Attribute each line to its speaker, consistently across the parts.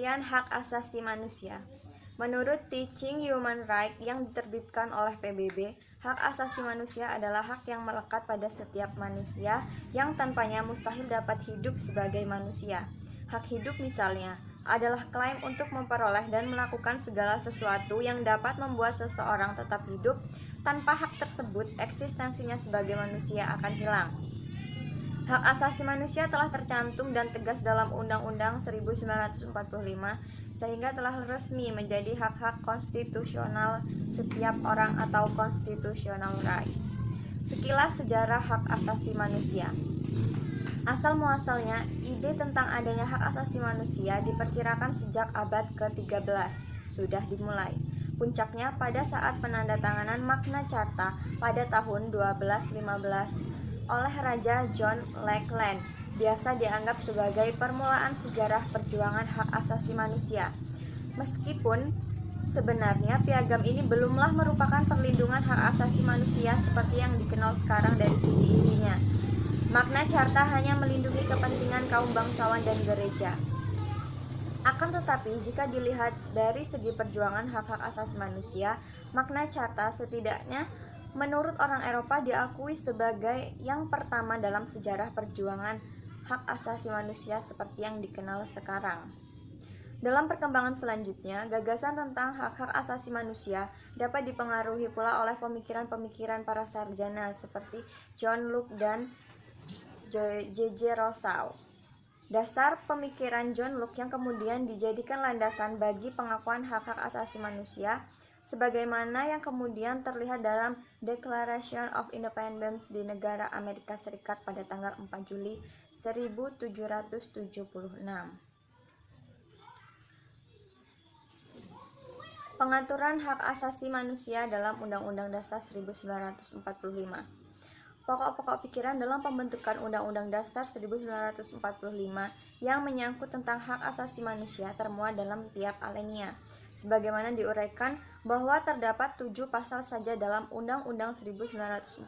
Speaker 1: Pengertian hak asasi manusia. Menurut Teaching Human Rights yang diterbitkan oleh PBB, hak asasi manusia adalah hak yang melekat pada setiap manusia yang tanpanya mustahil dapat hidup sebagai manusia. Hak hidup misalnya adalah klaim untuk memperoleh dan melakukan segala sesuatu yang dapat membuat seseorang tetap hidup. Tanpa hak tersebut, eksistensinya sebagai manusia akan hilang. Hak asasi manusia telah tercantum dan tegas dalam Undang-Undang 1945 sehingga telah resmi menjadi hak-hak konstitusional setiap orang atau constitutional right. Sekilas sejarah hak asasi manusia. Asal muasalnya, ide tentang adanya hak asasi manusia diperkirakan sejak abad ke-13 sudah dimulai. Puncaknya pada saat penandatanganan Magna Carta pada tahun 1215 oleh Raja John Lackland, biasa dianggap sebagai permulaan sejarah perjuangan hak asasi manusia. Meskipun sebenarnya piagam ini belumlah merupakan perlindungan hak asasi manusia seperti yang dikenal sekarang dari segi isinya. Magna Carta hanya melindungi kepentingan kaum bangsawan dan gereja. Akan tetapi, jika dilihat dari segi perjuangan hak-hak asasi manusia, Magna Carta setidaknya menurut orang Eropa diakui sebagai yang pertama dalam sejarah perjuangan hak asasi manusia seperti yang dikenal sekarang. Dalam perkembangan selanjutnya, gagasan tentang hak-hak asasi manusia dapat dipengaruhi pula oleh pemikiran-pemikiran para sarjana seperti John Locke dan J.J. Rousseau. Dasar pemikiran John Locke yang kemudian dijadikan landasan bagi pengakuan hak-hak asasi manusia sebagaimana yang kemudian terlihat dalam Declaration of Independence di negara Amerika Serikat pada tanggal 4 Juli 1776. Pengaturan hak asasi manusia dalam Undang-Undang Dasar 1945. Pokok-pokok pikiran dalam pembentukan Undang-Undang Dasar 1945 yang menyangkut tentang hak asasi manusia termuat dalam tiap alinea. Sebagaimana diuraikan bahwa terdapat 7 pasal saja dalam Undang-Undang 1945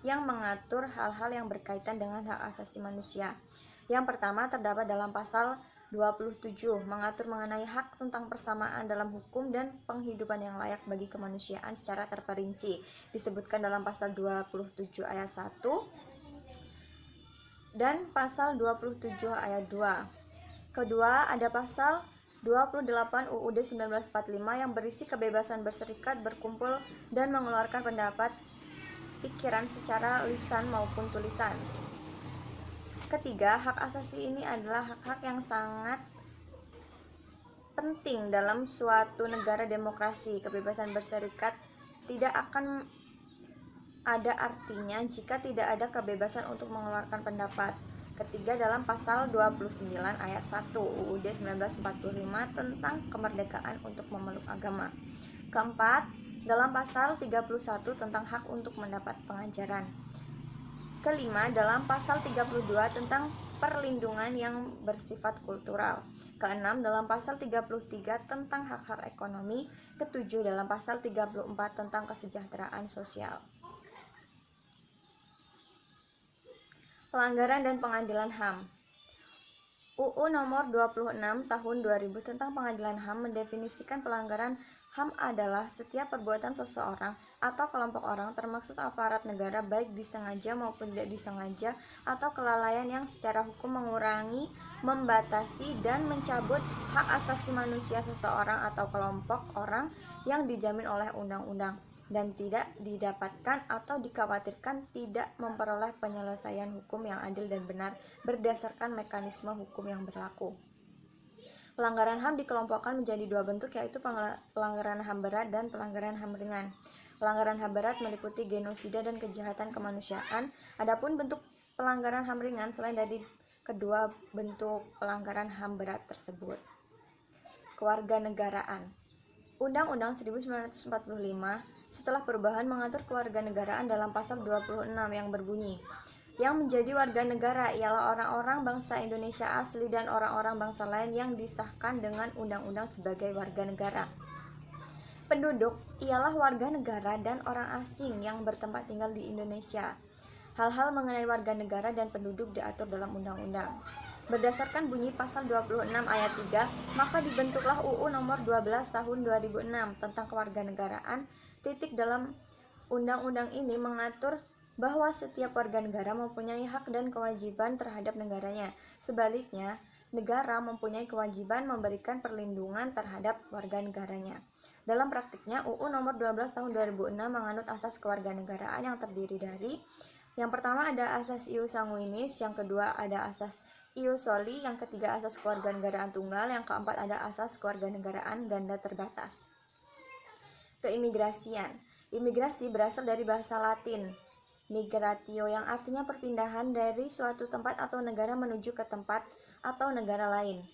Speaker 1: yang mengatur hal-hal yang berkaitan dengan hak asasi manusia. Yang pertama terdapat dalam pasal 27 mengatur mengenai hak tentang persamaan dalam hukum dan penghidupan yang layak bagi kemanusiaan secara terperinci. Disebutkan dalam pasal 27 ayat 1 dan pasal 27 ayat 2. Kedua, ada pasal 28 UUD 1945 yang berisi kebebasan berserikat, berkumpul, dan mengeluarkan pendapat, pikiran secara lisan maupun tulisan. Ketiga, hak asasi ini adalah hak-hak yang sangat penting dalam suatu negara demokrasi. Kebebasan berserikat tidak akan ada artinya jika tidak ada kebebasan untuk mengeluarkan pendapat. Ketiga, dalam pasal 29 ayat 1 UUD 1945 tentang kemerdekaan untuk memeluk agama. Keempat, dalam pasal 31 tentang hak untuk mendapat pengajaran. Kelima, dalam pasal 32 tentang perlindungan yang bersifat kultural. Keenam, dalam pasal 33 tentang hak-hak ekonomi. Ketujuh, dalam pasal 34 tentang kesejahteraan sosial. Pelanggaran dan pengadilan HAM. UU nomor 26 tahun 2000 tentang pengadilan HAM mendefinisikan pelanggaran HAM adalah setiap perbuatan seseorang atau kelompok orang termasuk aparat negara baik disengaja maupun tidak disengaja atau kelalaian yang secara hukum mengurangi, membatasi, dan mencabut hak asasi manusia seseorang atau kelompok orang yang dijamin oleh undang-undang dan tidak didapatkan atau dikhawatirkan tidak memperoleh penyelesaian hukum yang adil dan benar berdasarkan mekanisme hukum yang berlaku. Pelanggaran HAM dikelompokkan menjadi 2 bentuk, yaitu pelanggaran HAM berat dan pelanggaran HAM ringan. Pelanggaran HAM berat meliputi genosida dan kejahatan kemanusiaan. Adapun bentuk pelanggaran HAM ringan selain dari kedua bentuk pelanggaran HAM berat tersebut. Kewarganegaraan. Undang-Undang 1945 setelah perubahan mengatur kewarganegaraan dalam pasal 26 yang berbunyi, yang menjadi warga negara ialah orang-orang bangsa Indonesia asli dan orang-orang bangsa lain yang disahkan dengan undang-undang sebagai warga negara. Penduduk ialah warga negara dan orang asing yang bertempat tinggal di Indonesia. Hal-hal mengenai warga negara dan penduduk diatur dalam undang-undang. Berdasarkan bunyi pasal 26 ayat 3, maka dibentuklah UU nomor 12 tahun 2006 tentang kewarganegaraan. Dalam undang-undang ini mengatur bahwa setiap warga negara mempunyai hak dan kewajiban terhadap negaranya. Sebaliknya, negara mempunyai kewajiban memberikan perlindungan terhadap warga negaranya. Dalam praktiknya, UU nomor 12 tahun 2006 menganut asas kewarganegaraan yang terdiri dari: yang pertama ada asas ius sanguinis, yang kedua ada asas ius soli, yang ketiga asas kewarganegaraan tunggal, yang keempat ada asas kewarganegaraan ganda terbatas. Keimigrasian. Imigrasi berasal dari bahasa Latin migratio, yang artinya perpindahan dari suatu tempat atau negara menuju ke tempat atau negara lain.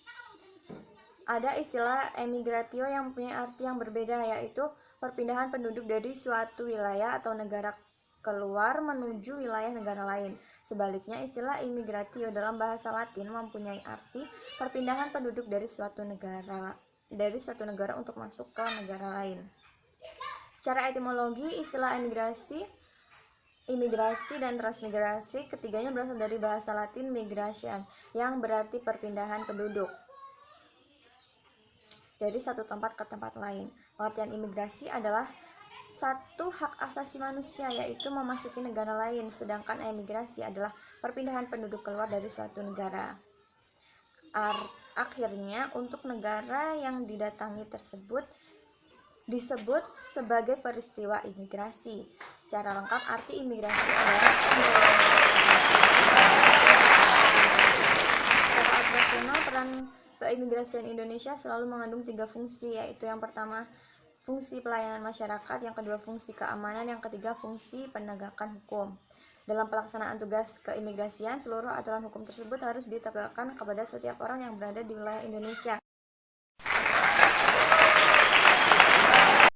Speaker 1: Ada istilah emigratio yang mempunyai arti yang berbeda, yaitu perpindahan penduduk dari suatu wilayah atau negara keluar menuju wilayah negara lain. Sebaliknya, istilah immigratio dalam bahasa Latin mempunyai arti perpindahan penduduk dari suatu negara untuk masuk ke negara lain. Secara etimologi, istilah imigrasi dan transmigrasi ketiganya berasal dari bahasa Latin migration, yang berarti perpindahan penduduk dari satu tempat ke tempat lain. Pengertian imigrasi adalah satu hak asasi manusia, yaitu memasuki negara lain, sedangkan emigrasi adalah perpindahan penduduk keluar dari suatu negara. Akhirnya, untuk negara yang didatangi tersebut disebut sebagai peristiwa imigrasi. Secara lengkap, arti imigrasi adalah secara operasional, peran keimigrasian Indonesia selalu mengandung 3 fungsi, yaitu yang pertama fungsi pelayanan masyarakat, yang kedua fungsi keamanan, yang ketiga fungsi penegakan hukum. Dalam pelaksanaan tugas keimigrasian, seluruh aturan hukum tersebut harus ditegakkan kepada setiap orang yang berada di wilayah Indonesia.